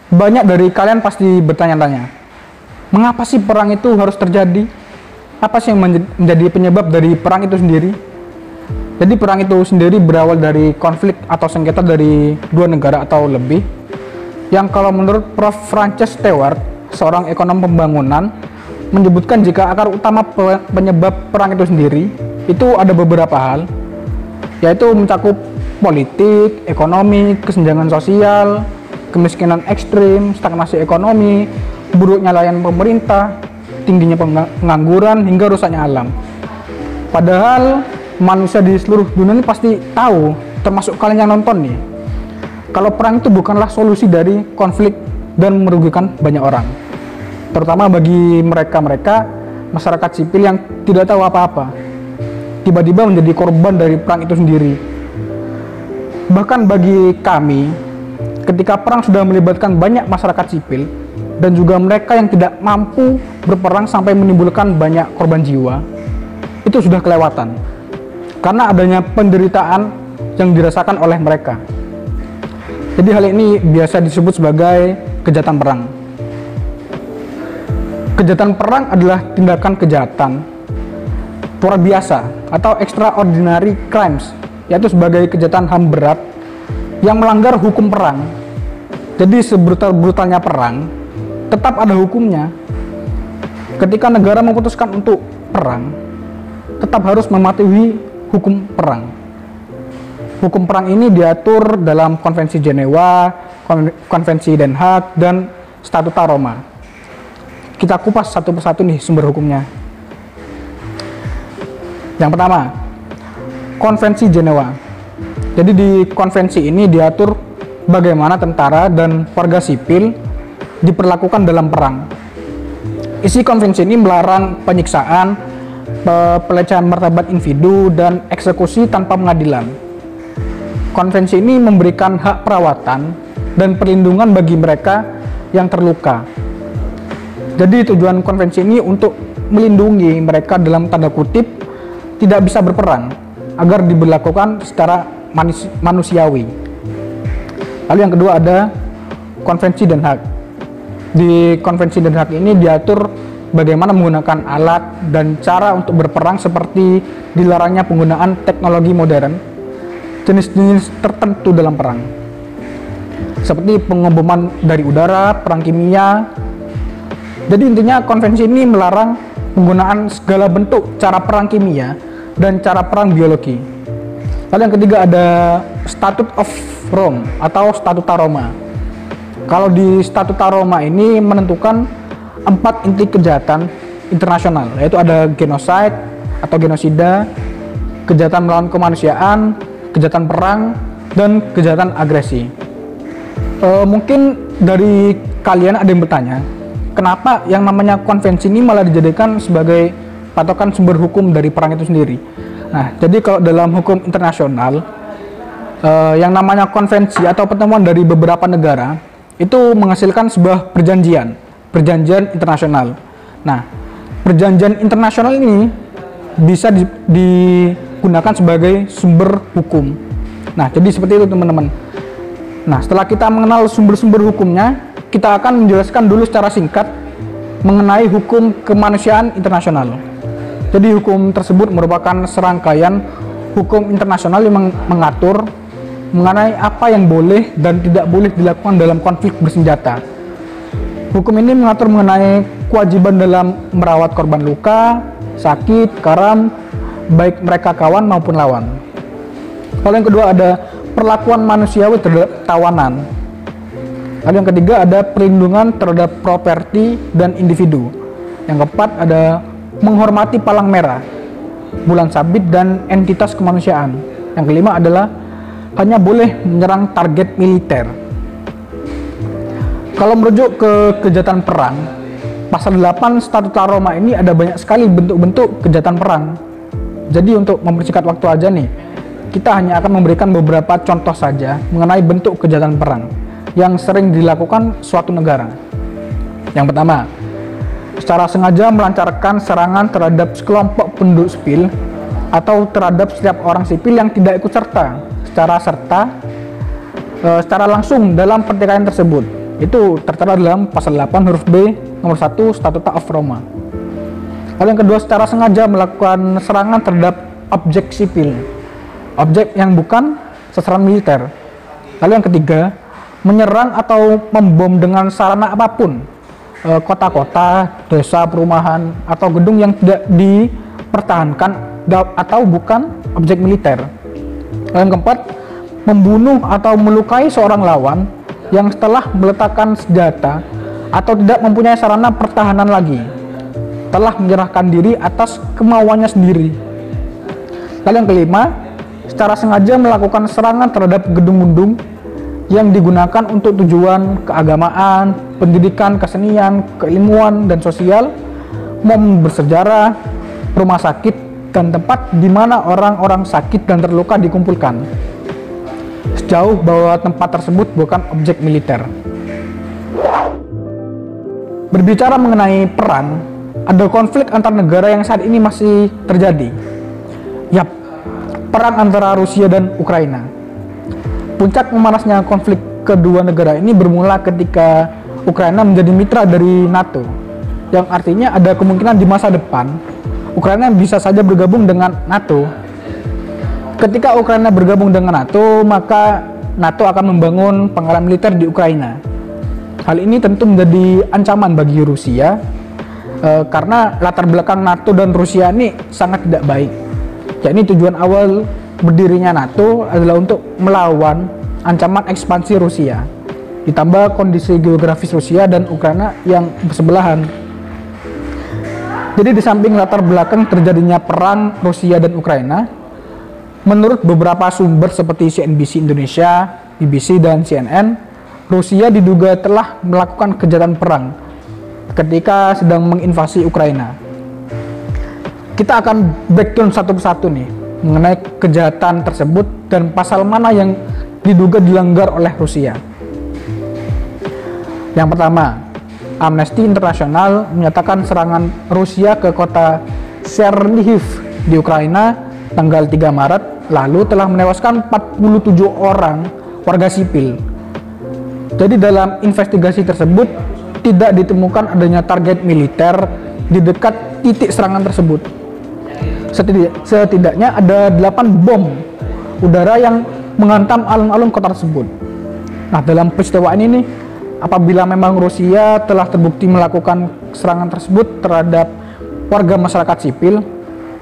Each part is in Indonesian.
Banyak dari kalian pasti bertanya-tanya, mengapa sih perang itu harus terjadi? Apa sih yang menjadi penyebab dari perang itu sendiri? Jadi perang itu sendiri berawal dari konflik atau sengketa dari dua negara atau lebih, yang kalau menurut Prof. Frances Stewart, seorang ekonom pembangunan, menyebutkan jika akar utama penyebab perang itu sendiri itu ada beberapa hal, yaitu mencakup politik, ekonomi, kesenjangan sosial, kemiskinan ekstrim, stagnasi ekonomi, buruknya layanan pemerintah, tingginya pengangguran, hingga rusaknya alam. Padahal manusia di seluruh dunia ini pasti tahu, termasuk kalian yang nonton nih, kalau perang itu bukanlah solusi dari konflik dan merugikan banyak orang, terutama bagi mereka-mereka masyarakat sipil yang tidak tahu apa-apa, tiba-tiba menjadi korban dari perang itu sendiri. Bahkan bagi kami, ketika perang sudah melibatkan banyak masyarakat sipil dan juga mereka yang tidak mampu berperang sampai menimbulkan banyak korban jiwa, itu sudah kelewatan karena adanya penderitaan yang dirasakan oleh mereka. Jadi hal ini biasa disebut sebagai kejahatan perang. Kejahatan perang adalah tindakan kejahatan luar biasa atau extraordinary crimes, yaitu sebagai kejahatan HAM berat yang melanggar hukum perang. Jadi sebrutal-brutalnya perang, tetap ada hukumnya. Ketika negara memutuskan untuk perang, tetap harus mematuhi hukum perang. Hukum perang ini diatur dalam Konvensi Jenewa, Konvensi Den Haag, dan Statuta Roma. Kita kupas satu persatu nih sumber hukumnya. Yang pertama, Konvensi Jenewa. Jadi di konvensi ini diatur bagaimana tentara dan warga sipil diperlakukan dalam perang. Isi konvensi ini melarang penyiksaan, pelecehan martabat individu, dan eksekusi tanpa pengadilan. Konvensi ini memberikan hak perawatan dan perlindungan bagi mereka yang terluka. Jadi tujuan konvensi ini untuk melindungi mereka dalam tanda kutip tidak bisa berperang, agar diberlakukan secara manusiawi. Lalu yang kedua ada Konvensi Den Haag. Di Konvensi Den Haag ini diatur bagaimana menggunakan alat dan cara untuk berperang, seperti dilarangnya penggunaan teknologi modern, jenis-jenis tertentu dalam perang, seperti pengeboman dari udara, perang kimia. Jadi intinya konvensi ini melarang penggunaan segala bentuk cara perang kimia dan cara perang biologi. Lalu yang ketiga ada Statute of Rome atau Statuta Roma. Kalau di Statuta Roma ini menentukan 4 inti kejahatan internasional, yaitu ada genocide atau genosida, kejahatan melawan kemanusiaan, kejahatan perang, dan kejahatan agresi. Mungkin dari kalian ada yang bertanya, kenapa yang namanya konvensi ini malah dijadikan sebagai patokan sumber hukum dari perang itu sendiri? Nah, jadi kalau dalam hukum internasional, yang namanya konvensi atau pertemuan dari beberapa negara itu menghasilkan sebuah perjanjian internasional. Nah, perjanjian internasional ini bisa digunakan sebagai sumber hukum. Nah, jadi seperti itu teman-teman. Nah, setelah kita mengenal sumber-sumber hukumnya, kita akan menjelaskan dulu secara singkat mengenai hukum kemanusiaan internasional. Jadi hukum tersebut merupakan serangkaian hukum internasional yang mengatur mengenai apa yang boleh dan tidak boleh dilakukan dalam konflik bersenjata. Hukum ini mengatur mengenai kewajiban dalam merawat korban luka, sakit, karam, baik mereka kawan maupun lawan. Lalu yang kedua ada perlakuan manusiawi terhadap tawanan. Lalu yang ketiga ada perlindungan terhadap properti dan individu. Yang keempat ada menghormati palang merah, bulan sabit, dan entitas kemanusiaan. Yang kelima adalah hanya boleh menyerang target militer. Kalau merujuk ke kejahatan perang, pasal 8 Statuta Roma ini ada banyak sekali bentuk-bentuk kejahatan perang. Jadi untuk mempersingkat waktu aja nih, kita hanya akan memberikan beberapa contoh saja mengenai bentuk kejahatan perang yang sering dilakukan suatu negara. Yang pertama, secara sengaja melancarkan serangan terhadap sekelompok penduduk sipil atau terhadap setiap orang sipil yang tidak ikut serta secara langsung dalam pertikaian tersebut. Itu tertera dalam pasal 8 huruf B nomor 1 Statuta of Roma. Lalu yang kedua, secara sengaja melakukan serangan terhadap objek sipil, objek yang bukan sasaran militer. Lalu yang ketiga, menyerang atau membom dengan sarana apapun kota-kota, desa, perumahan, atau gedung yang tidak dipertahankan atau bukan objek militer. Lalu yang keempat, membunuh atau melukai seorang lawan yang setelah meletakkan senjata atau tidak mempunyai sarana pertahanan lagi, telah menyerahkan diri atas kemauannya sendiri. Lalu yang kelima, secara sengaja melakukan serangan terhadap gedung-gedung yang digunakan untuk tujuan keagamaan, pendidikan, kesenian, keilmuan, dan sosial, momen bersejarah, rumah sakit, dan tempat di mana orang-orang sakit dan terluka dikumpulkan, sejauh bahwa tempat tersebut bukan objek militer. Berbicara mengenai perang, ada konflik antar negara yang saat ini masih terjadi. Yap, perang antara Rusia dan Ukraina. Puncak memanasnya konflik kedua negara ini bermula ketika Ukraina menjadi mitra dari NATO, yang artinya ada kemungkinan di masa depan Ukraina bisa saja bergabung dengan NATO. Ketika Ukraina bergabung dengan NATO, maka NATO akan membangun pangkalan militer di Ukraina. Hal ini tentu menjadi ancaman bagi Rusia, karena latar belakang NATO dan Rusia ini sangat tidak baik. Yakni tujuan awal berdirinya NATO adalah untuk melawan ancaman ekspansi Rusia, ditambah kondisi geografis Rusia dan Ukraina yang bersebelahan. Jadi di samping latar belakang terjadinya perang Rusia dan Ukraina, menurut beberapa sumber seperti CNBC Indonesia, BBC, dan CNN, Rusia diduga telah melakukan kejahatan perang ketika sedang menginvasi Ukraina. Kita akan breakdown satu persatu nih mengenai kejahatan tersebut dan pasal mana yang diduga dilanggar oleh Rusia. Yang pertama, Amnesty International menyatakan serangan Rusia ke kota Chernihiv di Ukraina tanggal 3 Maret lalu telah menewaskan 47 orang warga sipil. Jadi dalam investigasi tersebut tidak ditemukan adanya target militer di dekat titik serangan tersebut. Setidaknya ada 8 bom udara yang menghantam alun-alun kota tersebut. Nah, dalam peristiwa ini nih, apabila memang Rusia telah terbukti melakukan serangan tersebut terhadap warga masyarakat sipil,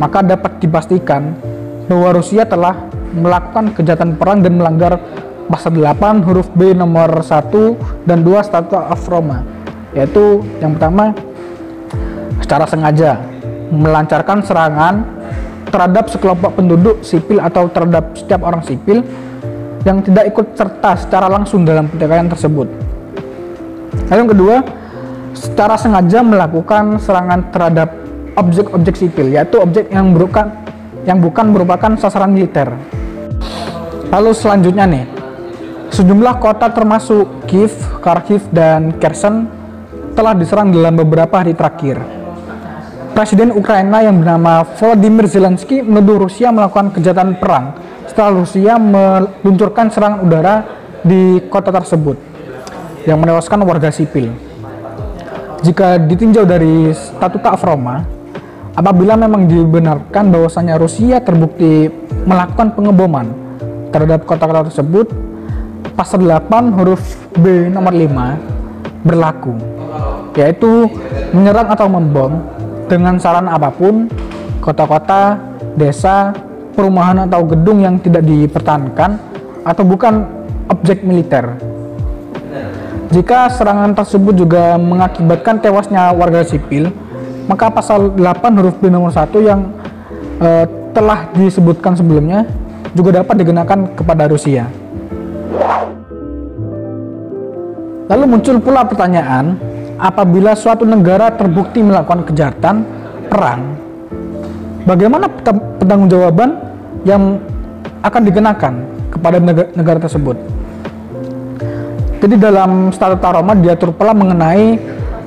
maka dapat dipastikan bahwa Rusia telah melakukan kejahatan perang dan melanggar pasal 8 huruf B nomor 1 dan 2 Statuta of Roma, yaitu yang pertama, secara sengaja melancarkan serangan terhadap sekelompok penduduk sipil atau terhadap setiap orang sipil yang tidak ikut serta secara langsung dalam pertikaian tersebut. Lalu yang kedua, secara sengaja melakukan serangan terhadap objek-objek sipil, yaitu objek yang bukan merupakan sasaran militer. Lalu selanjutnya nih, sejumlah kota termasuk Kiev, Kharkiv, dan Kherson telah diserang dalam beberapa hari terakhir. Presiden Ukraina yang bernama Volodymyr Zelensky menuduh Rusia melakukan kejahatan perang setelah Rusia meluncurkan serangan udara di kota tersebut yang menewaskan warga sipil. Jika ditinjau dari Statuta of Roma, apabila memang dibenarkan bahwasanya Rusia terbukti melakukan pengeboman terhadap kota-kota tersebut, pasal 8 huruf B nomor 5 berlaku, yaitu menyerang atau membom dengan sarana apapun kota-kota, desa, perumahan atau gedung yang tidak dipertahankan atau bukan objek militer. Jika serangan tersebut juga mengakibatkan tewasnya warga sipil, maka pasal 8 huruf B nomor 1 yang telah disebutkan sebelumnya juga dapat dikenakan kepada Rusia. Lalu muncul pula pertanyaan, apabila suatu negara terbukti melakukan kejahatan perang, bagaimana pertanggungjawaban yang akan dikenakan kepada negara tersebut? Jadi dalam Statuta Roma diatur pula mengenai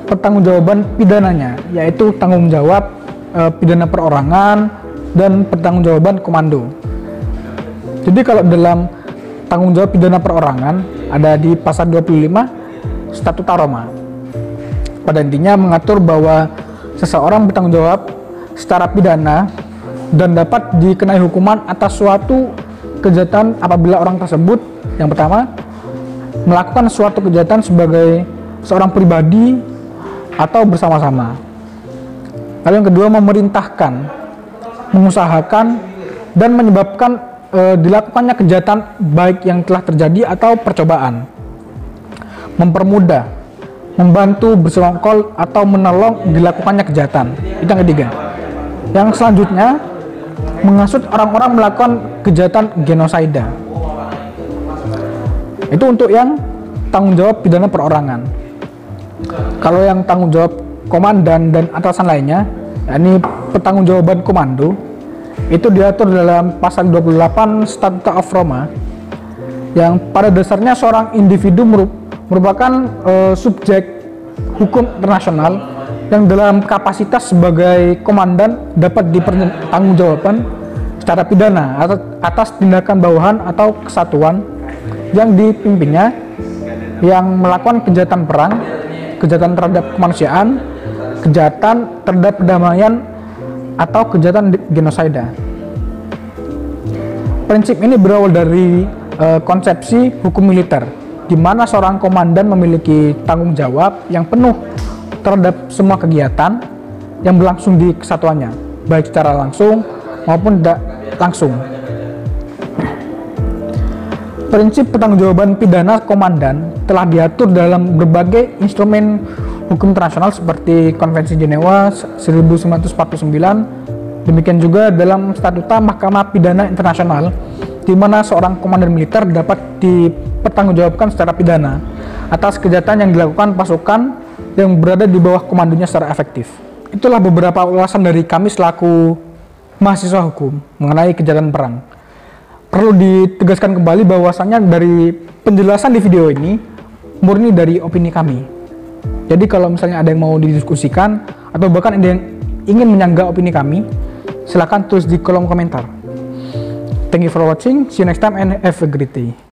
pertanggungjawaban pidananya, yaitu tanggung jawab pidana perorangan dan pertanggungjawaban komando. Jadi kalau dalam tanggung jawab pidana perorangan ada di pasal 25, Statuta Roma. Pada intinya mengatur bahwa seseorang bertanggung jawab secara pidana dan dapat dikenai hukuman atas suatu kejahatan apabila orang tersebut, yang pertama, melakukan suatu kejahatan sebagai seorang pribadi atau bersama-sama. Lalu yang kedua, memerintahkan, mengusahakan, dan menyebabkan dilakukannya kejahatan baik yang telah terjadi atau percobaan. Mempermudah, membantu, bersekongkol, atau menolong dilakukannya kejahatan. Itu yang ketiga. Yang selanjutnya, menghasut orang-orang melakukan kejahatan genosida. Itu untuk yang tanggung jawab pidana perorangan. Kalau yang tanggung jawab komandan dan atasan lainnya, yakni pertanggungjawaban komando, itu diatur dalam pasal 28 Statuta of Roma, yang pada dasarnya seorang individu merupakan subjek hukum internasional yang dalam kapasitas sebagai komandan dapat dipertanggungjawabkan secara pidana atas tindakan bawahan atau kesatuan yang dipimpinnya yang melakukan kejahatan perang, kejahatan terhadap kemanusiaan, kejahatan terhadap perdamaian, atau kejahatan genosida. Prinsip ini berawal dari konsepsi hukum militer, di mana seorang komandan memiliki tanggung jawab yang penuh terhadap semua kegiatan yang berlangsung di kesatuannya, baik secara langsung maupun tidak langsung. Prinsip pertanggungjawaban pidana komandan telah diatur dalam berbagai instrumen hukum internasional seperti Konvensi Jenewa 1949, demikian juga dalam Statuta Mahkamah Pidana Internasional, di mana seorang komandan militer dapat dipertanggungjawabkan secara pidana atas kejahatan yang dilakukan pasukan yang berada di bawah komandonya secara efektif. Itulah beberapa ulasan dari kami selaku mahasiswa hukum mengenai kejahatan perang. Perlu ditegaskan kembali bahwasannya dari penjelasan di video ini murni dari opini kami. Jadi kalau misalnya ada yang mau didiskusikan atau bahkan ada yang ingin menyanggah opini kami, silakan tulis di kolom komentar. Thank you for watching. See you next time and have a great day.